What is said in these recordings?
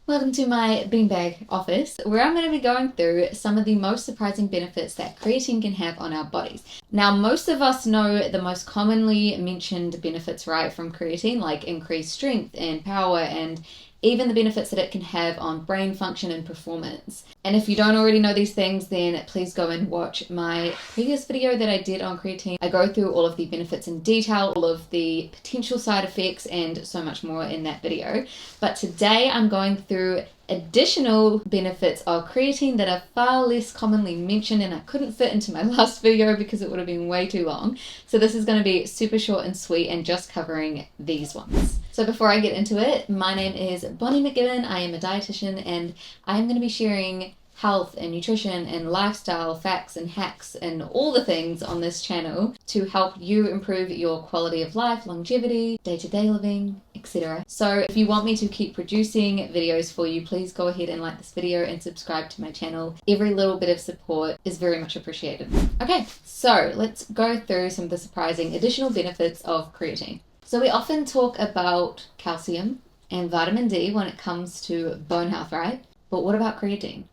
Welcome to my beanbag office, where I'm going to be going through some of the most surprising benefits that creatine can have on our bodies. Now, most of us know the most commonly mentioned benefits, right, from creatine, like increased strength and power, and even the benefits that it can have on brain function and performance. And if you don't already know these things, then please go and watch my previous video that I did on creatine. I go through all of the benefits in detail, all of the potential side effects, and so much more in that video. But today I'm going through additional benefits of creatine that are far less commonly mentioned, and I couldn't fit into my last video because it would have been way too long. So this is going to be super short and sweet and just covering these ones. So before I get into it, my name is Bonnie McGibbon. I am a dietitian, and I'm going to be sharing health and nutrition and lifestyle facts and hacks and all the things on this channel to help you improve your quality of life, longevity, day-to-day living, etc. So if you want me to keep producing videos for you, please go ahead and like this video and subscribe to my channel. Every little bit of support is very much appreciated. Okay, so let's go through some of the surprising additional benefits of creatine. So we often talk about calcium and vitamin D when it comes to bone health, right? But what about creatine?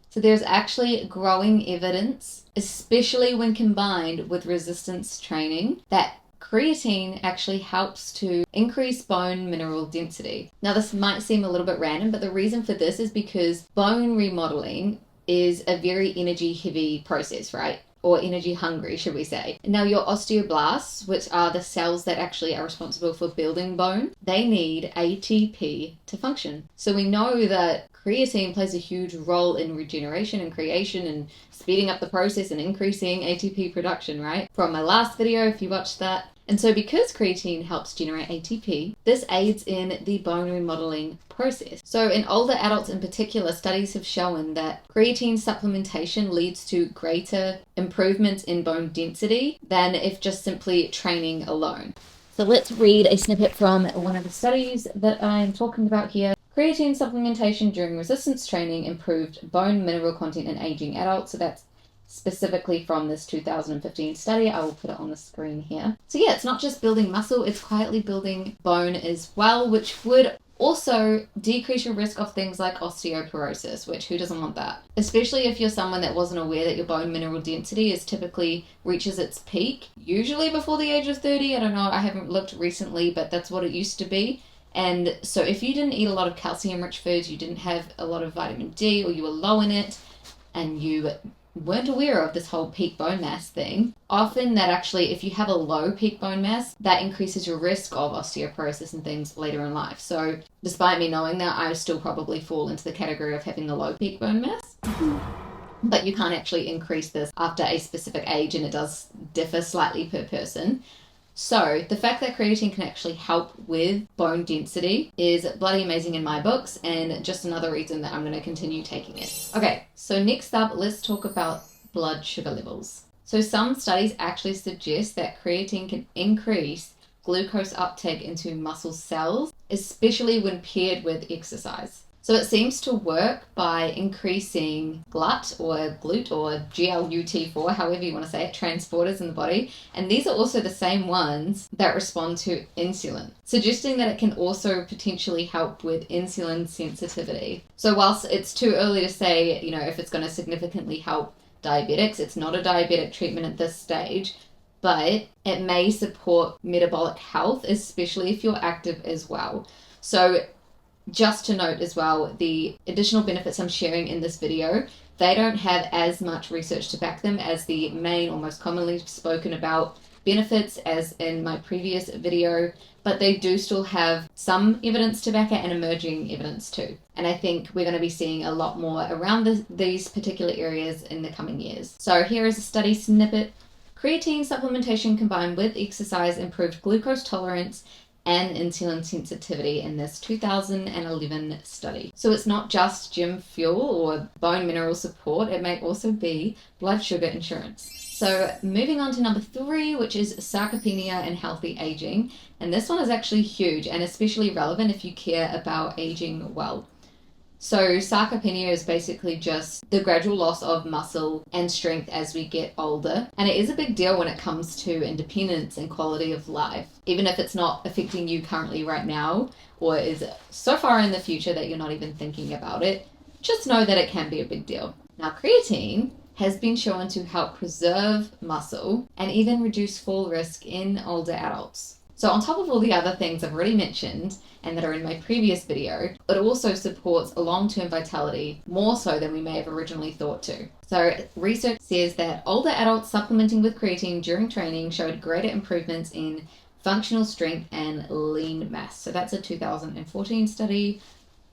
So there's actually growing evidence, especially when combined with resistance training, that creatine actually helps to increase bone mineral density. Now, this might seem a little bit random, but the reason for this is because bone remodeling is a very energy heavy process, right? Or energy hungry, should we say. Now, your osteoblasts, which are the cells that actually are responsible for building bone, they need ATP to function. So we know that creatine plays a huge role in regeneration and creation and speeding up the process and increasing ATP production, right? From my last video, if you watched that. And so because creatine helps generate ATP, this aids in the bone remodeling process. So in older adults in particular, studies have shown that creatine supplementation leads to greater improvements in bone density than if just simply training alone. So let's read a snippet from one of the studies that I'm talking about here. Creatine supplementation during resistance training improved bone mineral content in aging adults. So that's specifically from this 2015 study. I will put it on the screen here. So yeah, it's not just building muscle, it's quietly building bone as well, which would also decrease your risk of things like osteoporosis, which who doesn't want that? Especially if you're someone that wasn't aware that your bone mineral density is typically reaches its peak, usually before the age of 30. I don't know, I haven't looked recently, but that's what it used to be. And so if you didn't eat a lot of calcium-rich foods, you didn't have a lot of vitamin D, or you were low in it, and you weren't aware of this whole peak bone mass thing, often that actually, if you have a low peak bone mass, that increases your risk of osteoporosis and things later in life. So despite me knowing that, I still probably fall into the category of having the low peak bone mass. But you can't actually increase this after a specific age, and it does differ slightly per person. So the fact that creatine can actually help with bone density is bloody amazing in my books, and just another reason that I'm going to continue taking it. Okay, so next up, let's talk about blood sugar levels. So some studies actually suggest that creatine can increase glucose uptake into muscle cells, especially when paired with exercise. So it seems to work by increasing GLUT or GLUT4, however you want to say it, transporters in the body. And these are also the same ones that respond to insulin, suggesting that it can also potentially help with insulin sensitivity. So whilst it's too early to say, if it's going to significantly help diabetics, it's not a diabetic treatment at this stage, but it may support metabolic health, especially if you're active as well. So just to note as well, the additional benefits I'm sharing in this video, they don't have as much research to back them as the main or most commonly spoken about benefits as in my previous video, but they do still have some evidence to back it and emerging evidence too. And I think we're going to be seeing a lot more around these particular areas in the coming years. So here is a study snippet. Creatine supplementation combined with exercise improved glucose tolerance and insulin sensitivity in this 2011 study. So it's not just gym fuel or bone mineral support, it may also be blood sugar insurance. So moving on to number 3, which is sarcopenia and healthy aging. And this one is actually huge and especially relevant if you care about aging well. So sarcopenia is basically just the gradual loss of muscle and strength as we get older. And it is a big deal when it comes to independence and quality of life. Even if it's not affecting you currently right now, or is so far in the future that you're not even thinking about it, just know that it can be a big deal. Now, creatine has been shown to help preserve muscle and even reduce fall risk in older adults. So on top of all the other things I've already mentioned and that are in my previous video, it also supports a long-term vitality more so than we may have originally thought to. So research says that older adults supplementing with creatine during training showed greater improvements in functional strength and lean mass. So that's a 2014 study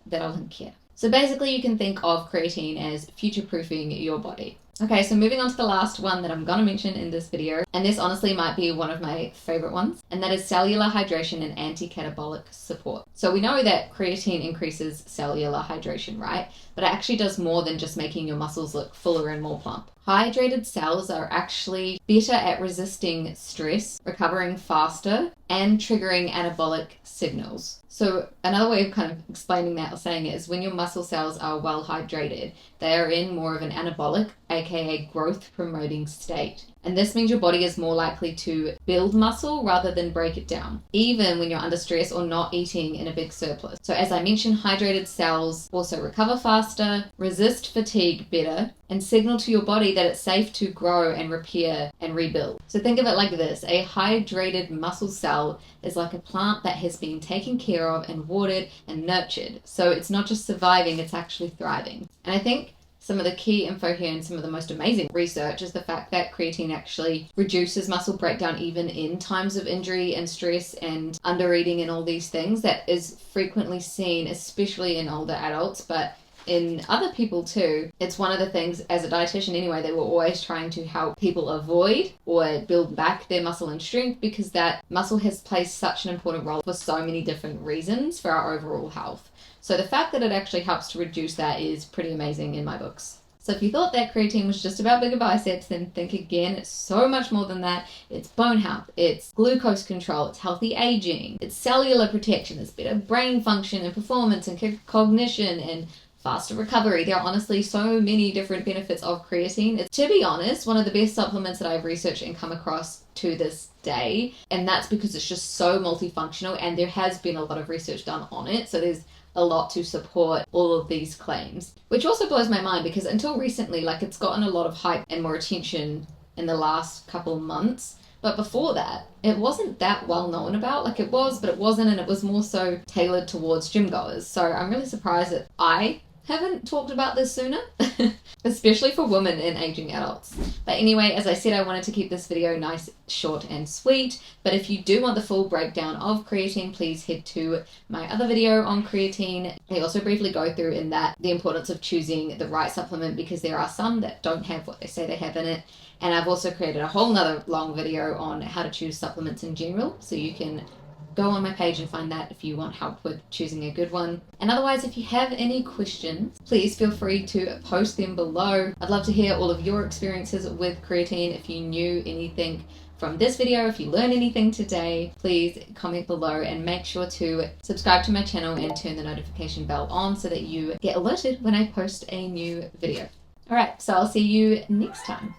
that I'll link here. So basically you can think of creatine as future-proofing your body. Okay, so moving on to the last one that I'm going to mention in this video, and this honestly might be one of my favorite ones, and that is cellular hydration and anti-catabolic support. So we know that creatine increases cellular hydration, right? But it actually does more than just making your muscles look fuller and more plump. Hydrated cells are actually better at resisting stress, recovering faster, and triggering anabolic signals. So another way of kind of explaining that or saying it is when your muscle cells are well hydrated, they are in more of an anabolic, aka growth promoting state. And this means your body is more likely to build muscle rather than break it down, even when you're under stress or not eating in a big surplus. So as I mentioned, hydrated cells also recover faster, resist fatigue better, and signal to your body that it's safe to grow and repair and rebuild. So think of it like this: a hydrated muscle cell is like a plant that has been taken care of and watered and nurtured. So it's not just surviving, it's actually thriving. And I think some of the key info here and some of the most amazing research is the fact that creatine actually reduces muscle breakdown even in times of injury and stress and undereating and all these things. That is frequently seen, especially in older adults, but in other people too. It's one of the things, as a dietitian anyway, they were always trying to help people avoid or build back their muscle and strength, because that muscle has played such an important role for so many different reasons for our overall health. So the fact that it actually helps to reduce that is pretty amazing in my books. So if you thought that creatine was just about bigger biceps, then think again. It's so much more than that. It's bone health, it's glucose control, it's healthy aging, it's cellular protection, it's better brain function and performance and cognition and faster recovery. There are honestly so many different benefits of creatine. It's, to be honest, one of the best supplements that I've researched and come across to this day. And that's because it's just so multifunctional and there has been a lot of research done on it. So there's a lot to support all of these claims, which also blows my mind because until recently, like, it's gotten a lot of hype and more attention in the last couple of months. But before that, it wasn't that well known about. Like, it was, but it wasn't, and it was more so tailored towards gym goers. So I'm really surprised that I haven't talked about this sooner, especially for women and aging adults. But anyway, as I said, I wanted to keep this video nice, short and sweet. But if you do want the full breakdown of creatine, please head to my other video on creatine. I also briefly go through in that the importance of choosing the right supplement, because there are some that don't have what they say they have in it. And I've also created a whole nother long video on how to choose supplements in general, so you can go on my page and find that if you want help with choosing a good one. And otherwise, if you have any questions, please feel free to post them below. I'd love to hear all of your experiences with creatine. If you knew anything from this video, if you learned anything today, please comment below and make sure to subscribe to my channel and turn the notification bell on so that you get alerted when I post a new video. Alright, so I'll see you next time.